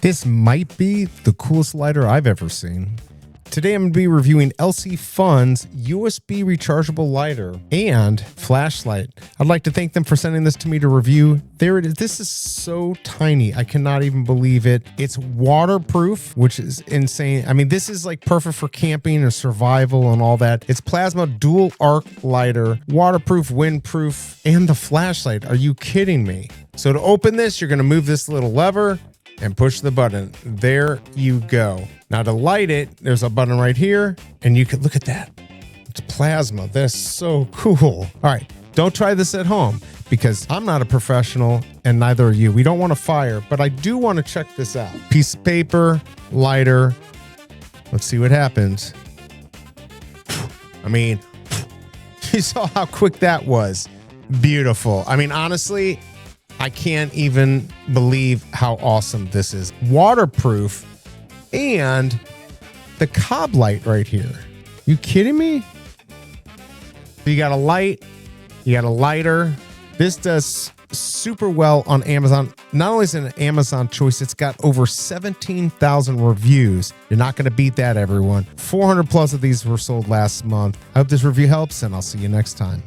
This might be the coolest lighter I've ever seen. Today I'm going to be reviewing LcFun's USB rechargeable lighter and flashlight. I'd like to thank them for sending this to me to review. There it is. This is so tiny. I cannot even believe it. It's waterproof, which is insane. I mean, this is like perfect for camping or survival and all that. It's plasma dual arc lighter, waterproof, windproof, and the flashlight. Are you kidding me? So to open this, you're going to move this little lever and push the button. There you go. Now to light it, there's a button right here, and you can look at that. It's plasma. That's so cool. All right, don't try this at home because I'm not a professional and neither are you. We don't want to fire, but I do want to check this out. Piece of paper, lighter. Let's see what happens. I mean, you saw how quick that was. Beautiful. I mean, honestly, I can't even believe how awesome this is. Waterproof and the cob light right here. You kidding me? You got a light, you got a lighter. This does super well on Amazon. Not only is it an Amazon choice, it's got over 17,000 reviews. You're not going to beat that, everyone. 400 plus of these were sold last month. I hope this review helps, and I'll see you next time.